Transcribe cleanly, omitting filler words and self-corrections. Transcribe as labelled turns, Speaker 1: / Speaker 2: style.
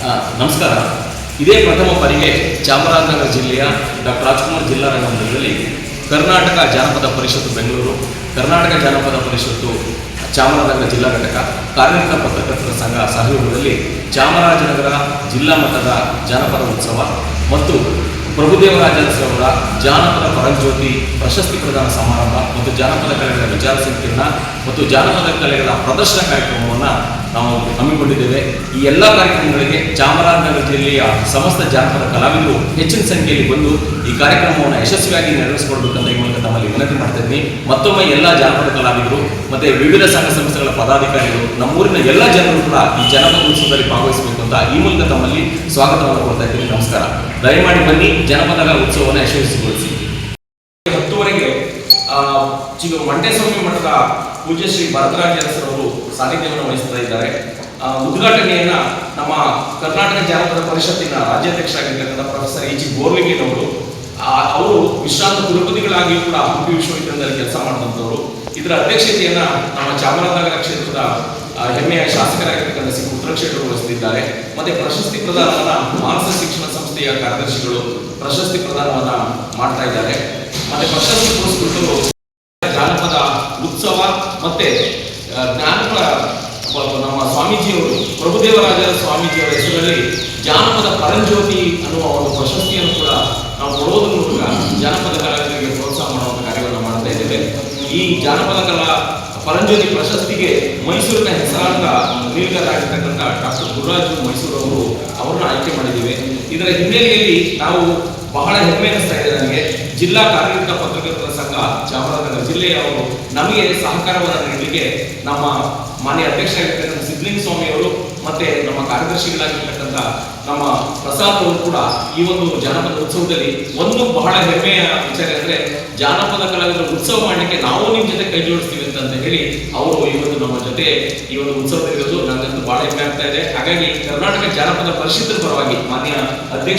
Speaker 1: ನಮಸ್ಕಾರ. ಇದೇ ಪ್ರಥಮ ಬಾರಿಗೆ ಚಾಮರಾಜನಗರ ಜಿಲ್ಲೆಯ ಡಾಕ್ಟರ್ ರಾಜ್ಕುಮಾರ್ ಜಿಲ್ಲಾ ರಂಗಮಂದಿರದಲ್ಲಿ ಕರ್ನಾಟಕ ಜಾನಪದ ಪರಿಷತ್ತು ಬೆಂಗಳೂರು, ಕರ್ನಾಟಕ ಜಾನಪದ ಪರಿಷತ್ತು ಚಾಮರಾಜನಗರ ಜಿಲ್ಲಾ ಘಟಕ, ಕಾರ್ಮಿಕ ಪತ್ರಕರ್ತರ ಸಂಘ ಸಹಯೋಗದಲ್ಲಿ ಚಾಮರಾಜನಗರ ಜಿಲ್ಲಾ ಮಟ್ಟದ ಜಾನಪದ ಉತ್ಸವ ಮತ್ತು ಪ್ರಭುದೇವರಾಜರವರ ಜಾನಪದ ಪರಂಜ್ಯೋತಿ ಪ್ರಶಸ್ತಿ ಪ್ರದಾನ ಸಮಾರಂಭ ಮತ್ತು ಜಾನಪದ ಕಲೆಗಳ ವಿಚಾರ ಸಂಕಿರಣ ಮತ್ತು ಜಾನಪದ ಕಲೆಗಳ ಪ್ರದರ್ಶನ ಕಾರ್ಯಕ್ರಮವನ್ನು ನಾವು ಹಮ್ಮಿಕೊಂಡಿದ್ದೇವೆ. ಈ ಎಲ್ಲ ಕಾರ್ಯಕ್ರಮಗಳಿಗೆ ಚಾಮರಾಜನಗರ ಜಿಲ್ಲೆಯ ಸಮಸ್ತ ಜಾನಪದ ಕಲಾವಿದರು ಹೆಚ್ಚಿನ ಸಂಖ್ಯೆಯಲ್ಲಿ ಬಂದು ಈ ಕಾರ್ಯಕ್ರಮವನ್ನು ಯಶಸ್ವಿಯಾಗಿ ನೆರವೇರಿಸಿಕೊಡ್ಬೇಕಂತ ಈ ಮೂಲಕ ತಮ್ಮಲ್ಲಿ ವಿನಂತಿ ಮಾಡ್ತಾ ಇದ್ದೀನಿ. ಮತ್ತೊಮ್ಮೆ ಎಲ್ಲ ಜಾನಪದ ಕಲಾವಿದರು ಮತ್ತು ವಿವಿಧ ಸಂಘ ಸಂಸ್ಥೆಗಳ ಪದಾಧಿಕಾರಿಗಳು, ನಮ್ಮೂರಿನ ಎಲ್ಲ ಜನರು ಕೂಡ ಈ ಜಾನಪದ ಉತ್ಸವದಲ್ಲಿ ಭಾಗವಹಿಸಬೇಕು ಅಂತ ಈ ಮೂಲಕ ತಮ್ಮಲ್ಲಿ ಸ್ವಾಗತವನ್ನು ಕೊಡ್ತಾ ಇದ್ದೀನಿ. ನಮಸ್ಕಾರ. ದಯಮಾಡಿ ಬನ್ನಿ, ಜನಪದ ಉತ್ಸವವನ್ನು ಯಶಸ್ವಿಗೊಳಿಸಿ. 10:00ಗೆ ಮಂಟೇಸ್ವಾಮಿ ಮಠದ ಪೂಜ್ಯ ಶ್ರೀ ಭರತರಾಜ ಅರಸರವರು ಸಾನ್ನಿಧ್ಯವನ್ನು ವಹಿಸ್ತಾ ಇದ್ದಾರೆ. ಉದ್ಘಾಟನೆಯನ್ನ ನಮ್ಮ ಕರ್ನಾಟಕ ಜಾನಪದ ಪರಿಷತ್ತಿನ ರಾಜ್ಯಾಧ್ಯಕ್ಷರಾಗಿರ್ತಕ್ಕಂಥ ಪ್ರೊಫೆಸರ್ ಇ ಜಿ ಬೋರ್ಲಿಂಗಿನವರು, ಅವರು ವಿಶ್ರಾಂತ ಕುಲಪತಿಗಳಾಗಿಯೂ ಕೂಡ ಹಂಪಿ ವಿಶ್ವವಿದ್ಯಾಲಯದಲ್ಲಿ ಕೆಲಸ ಮಾಡಿದಂಥವರು. ಇದರ ಅಧ್ಯಕ್ಷತೆಯನ್ನ ನಮ್ಮ ಚಾಮರಾಜನಗರ ಕ್ಷೇತ್ರದ ಹೆಮ್ಮೆಯ ಶಾಸಕರಾಗಿರ್ತಕ್ಕಂಥ ಸಿ ಪುತ್ರಕ್ಷೇತ್ರರು ವಹಿಸುತ್ತಿದ್ದಾರೆ. ಮತ್ತೆ ಪ್ರಶಸ್ತಿ ಪ್ರದಾನವನ್ನ ಮಾನಸ ಶಿಕ್ಷಣ ಸಂಸ್ಥೆಯ ಕಾರ್ಯದರ್ಶಿಗಳು ಪ್ರಶಸ್ತಿ ಪ್ರದಾನವನ್ನ ಮಾಡ್ತಾ ಇದ್ದಾರೆ. ಮತ್ತೆ ಪ್ರಶಸ್ತಿ ಪುರಸ್ಕೃತರು ಜಾನಪದ ಉತ್ಸವ ಮತ್ತೆ ಜಾನಪದ ನಮ್ಮ ಸ್ವಾಮೀಜಿಯವರು ಪ್ರಭುದೇವರಾಜರ ಸ್ವಾಮೀಜಿಯವರ ಹೆಸರಲ್ಲಿ ಜಾನಪದ ಪರಂಜ್ಯೋತಿ ಅನ್ನುವ ಒಂದು ಪ್ರಶಸ್ತಿಯನ್ನು ಕೂಡ ನಾವು ಕೊಡೋದ್ರ ಮೂಲಕ ಜಾನಪದ ಕಲಾವಿದರಿಗೆ ಪ್ರೋತ್ಸಾಹ ಮಾಡುವಂಥ ಕಾರ್ಯವನ್ನು ಮಾಡ್ತಾ ಇದ್ದೇವೆ. ಈ ಜಾನಪದ ಕಲಾ ಪರಂಜ್ಯೋತಿ ಪ್ರಶಸ್ತಿಗೆ ಮೈಸೂರಿನ ಹೆಸರಾಂತ ನೀಲಕರಾಗಿರ್ತಕ್ಕಂಥ ಡಾಕ್ಟರ್ ಗುರುರಾಜು ಮೈಸೂರವರು ಅವರನ್ನು ಆಯ್ಕೆ ಮಾಡಿದ್ದೀವಿ. ಇದರ ಹಿನ್ನೆಲೆಯಲ್ಲಿ ನಾವು ಬಹಳ ಹೆಮ್ಮೆ ಅನಿಸ್ತಾ ಇದೆ ನನಗೆ. ಜಿಲ್ಲಾ ಕಾರ್ಮಿಕ ಪತ್ರಕರ್ತರ ಸಂಘ ಚಾಮರಾಜನಗರ ಜಿಲ್ಲೆಯವರು ನಮಗೆ ಸಹಕಾರವನ್ನು ನೀಡಲಿಕ್ಕೆ ನಮ್ಮ ಮಾನ್ಯ ಅಧ್ಯಕ್ಷರಾಗಿರ್ತಕ್ಕಂಥ ಸಿದ್ಧಲಿಂಗ ಸ್ವಾಮಿ ಅವರು ಮತ್ತೆ ನಮ್ಮ ಕಾರ್ಯದರ್ಶಿಗಳಾಗಿರ್ತಕ್ಕಂಥ ನಮ್ಮ ಪ್ರಸಾದ್ ಅವರು ಕೂಡ ಈ ಒಂದು ಜಾನಪದ ಉತ್ಸವದಲ್ಲಿ ಒಂದು ಬಹಳ ಹೆಮ್ಮೆಯ ವಿಚಾರ ಅಂದರೆ ಜಾನಪದ ಕಲಾವಿದರ ಉತ್ಸವ ಮಾಡಲಿಕ್ಕೆ ನಾವು ನಿಮ್ಮ ಜೊತೆ ಕೈ ಜೋಡಿಸ್ತೀವಿ ಅಂತ ಹೇಳಿ ಅವರು ಇವತ್ತು ನಮ್ಮ ಜೊತೆ ಈ ಒಂದು ಉತ್ಸವದಲ್ಲಿರೋದು ನನಗಂತೂ ಬಹಳ ಹೆಮ್ಮೆ ಆಗ್ತಾ ಇದೆ. ಹಾಗಾಗಿ ಕರ್ನಾಟಕ ಜಾನಪದ ಪರಿಷತ್ತರ ಪರವಾಗಿ ಮಾನ್ಯ ಅಧ್ಯಕ್ಷ